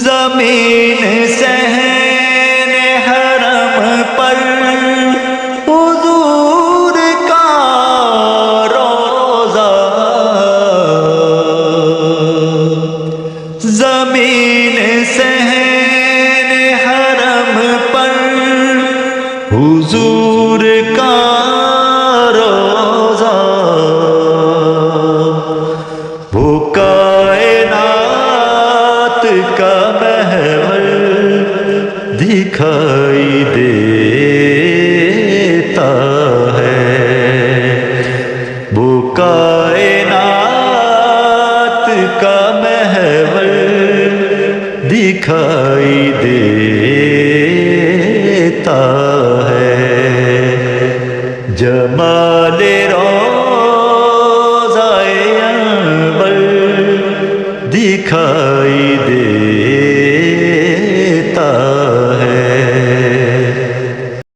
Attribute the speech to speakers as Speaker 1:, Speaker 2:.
Speaker 1: زمین صحن حرم پر حضور کا روضہ، زمین صحن حرم پر حضور کا روضہ، وہ کائنات کا محور دکھائی دیتا ہے، وہ کائنات کا محور دکھائی دیتا ہے، جمال روضہ انور دکھائی دیتا